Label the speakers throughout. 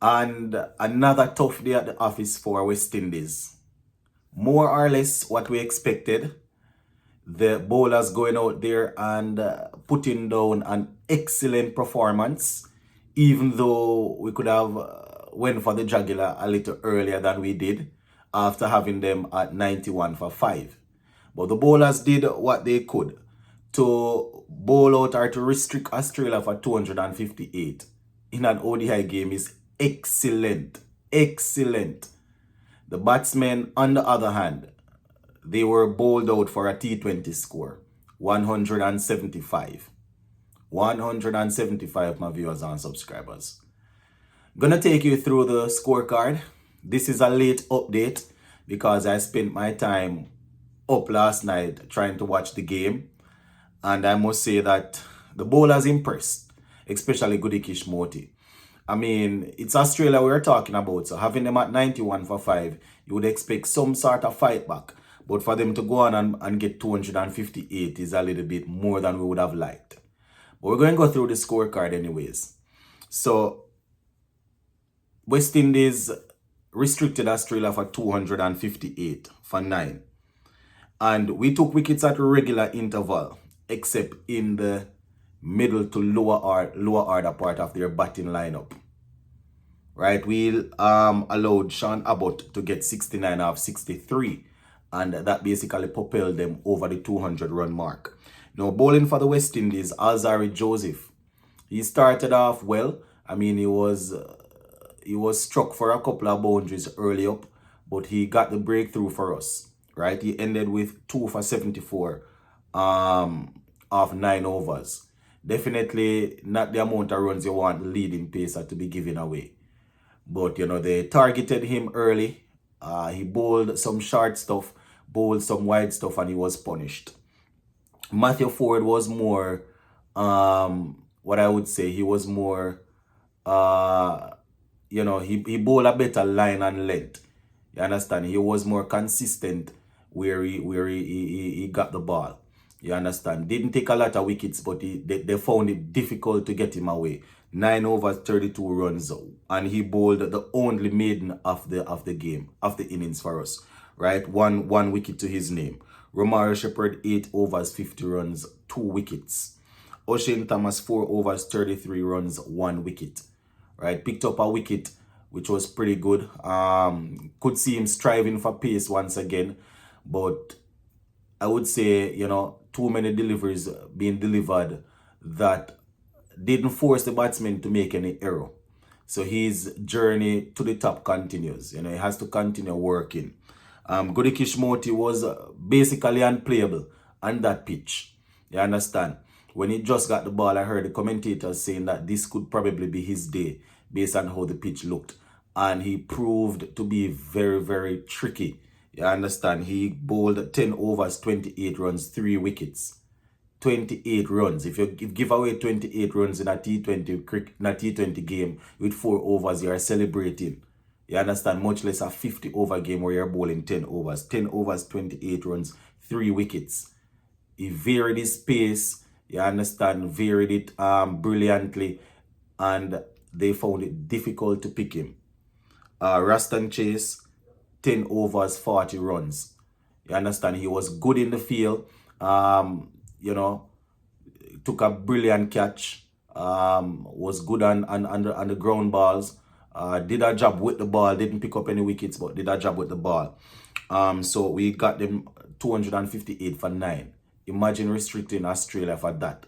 Speaker 1: And another tough day at the office for West Indies. More or less what we expected. The bowlers going out there and putting down an excellent performance, even though we could have went for the jugular a little earlier than we did after having them at 91 for 5. But the bowlers did what they could to bowl out or to restrict Australia for 258 in an ODI game is excellent. Excellent. The batsmen, on the other hand, they were bowled out for a T20 score, 175. 175, my viewers and subscribers. Gonna take you through the scorecard. This is a late update because I spent my time up last night trying to watch the game. And I must say that the bowlers impressed, especially Goodikish Moti. I mean, it's Australia we're talking about, so having them at 91 for 5, you would expect some sort of fight back. But for them to go on and get 258 is a little bit more than we would have liked. But we're going to go through the scorecard anyways. So, West Indies restricted Australia for 258 for 9. And we took wickets at a regular interval, except in the middle to lower order part of their batting lineup. Right, we allowed Sean Abbott to get 69 off 63, and that basically propelled them over the 200 run mark. Now, bowling for the West Indies, Alzarri Joseph, he started off well. I mean, he was struck for a couple of boundaries early up, but he got the breakthrough for us. Right, he ended with 2 for 74 off 9 overs. Definitely not the amount of runs you want the leading pacer to be giving away. But, you know, they targeted him early. He bowled some short stuff, bowled some wide stuff, and he was punished. Matthew Ford was more, what I would say, he was more, you know, he bowled a better line and length. You understand? He was more consistent where he got the ball. You understand? Didn't take a lot of wickets, but they found it difficult to get him away. 9 overs, 32 runs, and he bowled the only maiden of the game, of the innings for us. Right, one wicket to his name. Romaro Shepherd 8 overs, 50 runs, 2 wickets. O'Shane Thomas 4 overs, 33 runs, 1 wicket. Right, picked up a wicket, which was pretty good. Could see him striving for pace once again, but I would say, you know, too many deliveries being delivered that didn't force the batsman to make any error. So his journey to the top continues. You know, he has to continue working. Goodikish Moti was basically unplayable on that pitch. You understand? When he just got the ball, I heard the commentators saying that this could probably be his day based on how the pitch looked. And he proved to be very, very tricky. You understand? He bowled 10 overs, 28 runs, 3 wickets. 28 runs. If you give away 28 runs in a T20 game with 4 overs, you are celebrating. You understand? Much less a 50 over game where you're bowling 10 overs. 10 overs, 28 runs, 3 wickets. He varied his pace. You understand? Varied it brilliantly. And they found it difficult to pick him. Raston Chase, 10 overs, 40 runs. You understand? He was good in the field. You know, took a brilliant catch. Was good on the ground balls. Did a job with the ball. Didn't pick up any wickets, but did a job with the ball. So we got them 258 for 9. Imagine restricting Australia for that.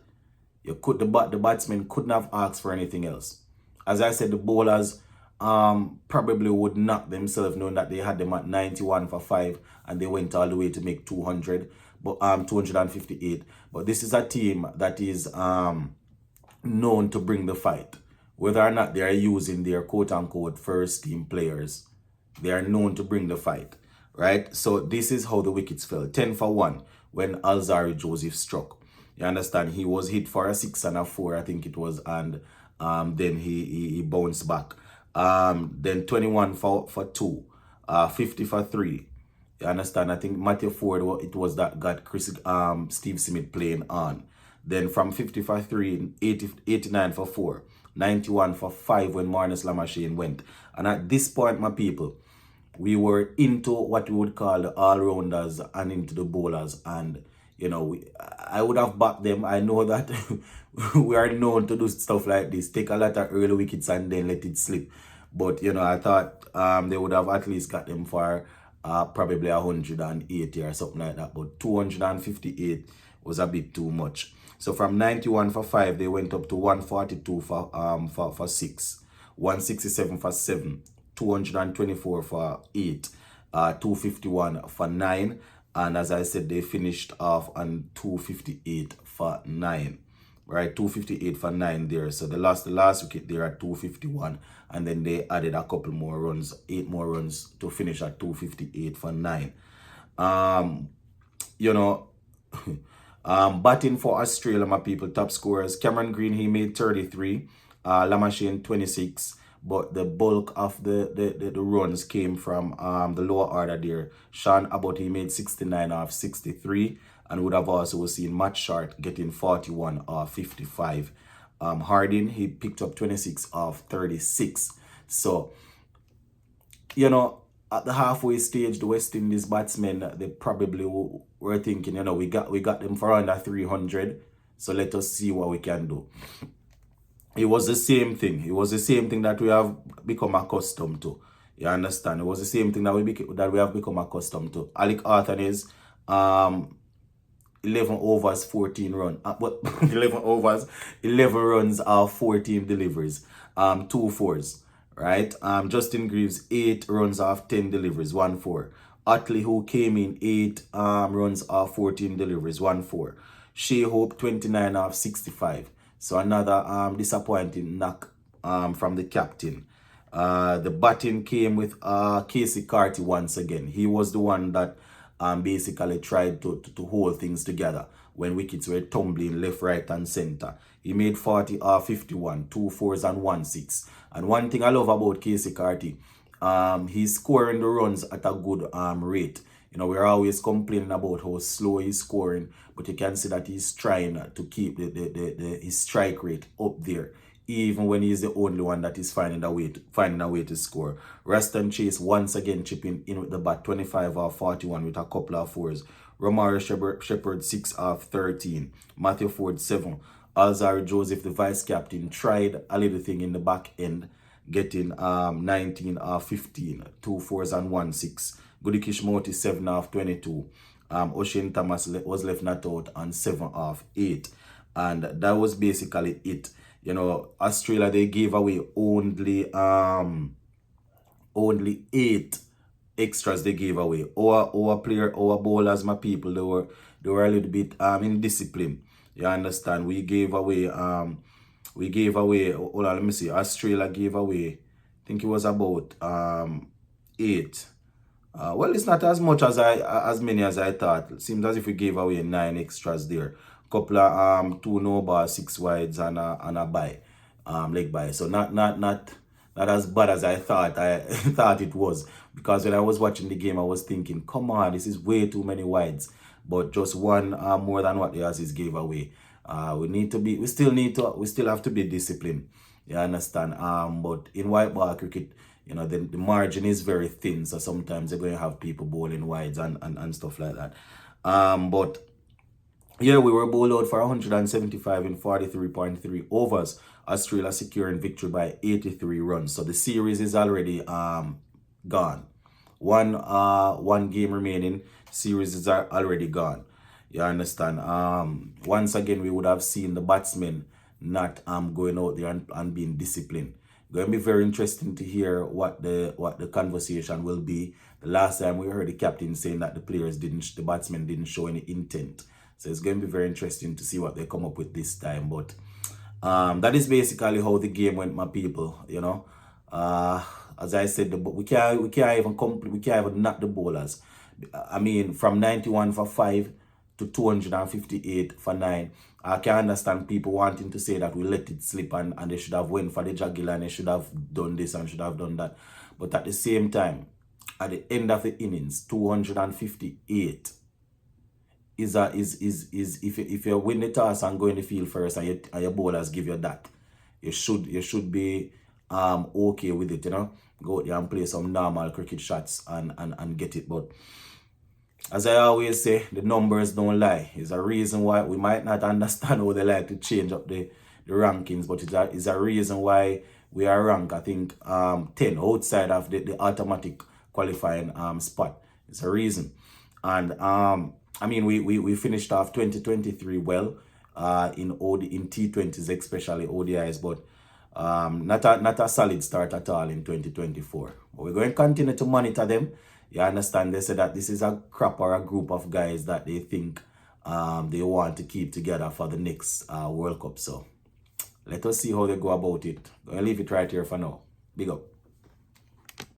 Speaker 1: The batsmen couldn't have asked for anything else. As I said, the bowlers probably would knock themselves knowing that they had them at 91 for 5 and they went all the way to make 200, but 258. But this is a team that is known to bring the fight. Whether or not they are using their quote-unquote first team players, they are known to bring the fight, right? So this is how the wickets fell. 10 for 1 when Alzarri Joseph struck. You understand? He was hit for a 6 and a 4, I think it was, and then he bounced back. Then 21 for 2, 50 for 3. You understand? I think Matthew Ford, it was that got Steve Smith playing on. Then from 50 for 3, 89 for 4. 91 for 5 when Marnus Lamachine went. And at this point, my people, we were into what we would call the all-rounders and into the bowlers. And, you know, I would have backed them. I know that we are known to do stuff like this. Take a lot of early wickets and then let it slip. But, you know, I thought they would have at least got them for probably 180 or something like that. But 258 was a bit too much. So from 91 for 5, they went up to 142 for 6, 167 for 7, 224 for 8, 251 for 9. And as I said, they finished off on 258 for 9. Right, 258 for 9 there. So they lost the last wicket there at 251. And then they added a couple more runs, 8 more runs to finish at 258 for 9. You know, batting for Australia, my people, top scorers. Cameron Green, he made 33. Lamachine 26. But the bulk of the runs came from the lower order there. Sean Abbott, he made 69 off 63. And would have also seen Matt Short getting 41 off 55. Harding, he picked up 26 off 36. So, you know, at the halfway stage, the West Indies batsmen, they probably were thinking, you know, we got them for under 300. So let us see what we can do. It was the same thing. It was the same thing that we have become accustomed to. You understand? It was the same thing that we have become accustomed to. Alec Arthur is 11 overs, 14 runs. But 11 overs, 11 runs, 14 deliveries. 2 fours, right? Justin Greaves, 8 runs off 10 deliveries, 1 4. Utley, who came in 8 runs off 14 deliveries, 1 4. Shea Hope, 29 off 65. So another disappointing knock from the captain. The batting came with Casey Carty once again. He was the one that basically tried to hold things together when wickets were tumbling left, right, and center. He made 40 off 51, 2 fours and 1 6. And one thing I love about Casey Carty, he's scoring the runs at a good rate. You know, we're always complaining about how slow he's scoring, but you can see that he's trying to keep his strike rate up there, even when he's the only one that is finding a way to score. Ruston Chase once again chipping in with the bat, 25 off 41 with a couple of fours. Romaro Shepherd 6 off 13. Matthew Ford 7. Alzari Joseph, the vice captain, tried a little thing in the back end, getting 19 off 15, 2 fours and 1 6. Goody Kishmoti 7 off 22. O'Shane Thomas was left not out on 7 off 8. And that was basically it. You know, Australia, they gave away only 8 extras they gave away. Our bowlers, my people, they were a little bit indisciplined. You understand? We gave away hold on, let me see. Australia gave away, I think it was about 8. Well, it's not as much as many as I thought. It seems as if we gave away 9 extras there. Couple of 2 no ball, 6 wides and a bye, leg bye. So not as bad as I thought thought it was. Because when I was watching the game, I was thinking, come on, this is way too many wides. But just one more than what the Aussies gave away. We still have to be disciplined. You understand? But in white ball cricket, you know, the margin is very thin, so sometimes they're going to have people bowling wides and stuff like that. But yeah, we were bowled out for 175 in 43.3 overs. Australia securing victory by 83 runs. So the series is already gone. One game remaining. Series is already gone. You understand? Once again, we would have seen the batsmen not going out there and being disciplined. Going to be very interesting to hear what the conversation will be. The last time we heard the captain saying that the batsmen didn't show any intent. So it's going to be very interesting to see what they come up with this time. But that is basically how the game went, my people. You know, as I said, we can't even knock the bowlers. I mean, from 91 for 5 to 258 for 9. I can understand people wanting to say that we let it slip and they should have went for the jugular and they should have done this and should have done that. But at the same time, at the end of the innings, 258 is if you win the toss and go in the field first and your bowlers give you that, you should be okay with it, you know. Go out there and play some normal cricket shots and get it. But as I always say, the numbers don't lie. It's a reason why we might not understand how they like to change up the rankings, but it's a reason why we are ranked, I think, 10 outside of the automatic qualifying spot. It's a reason. And I mean, we finished off 2023 well in T20s, especially ODIs, but not a solid start at all in 2024. But we're going to continue to monitor them. You understand? They say that this is a crop or a group of guys that they think they want to keep together for the next World Cup. So let us see how they go about it. I'll leave it right here for now. Big up.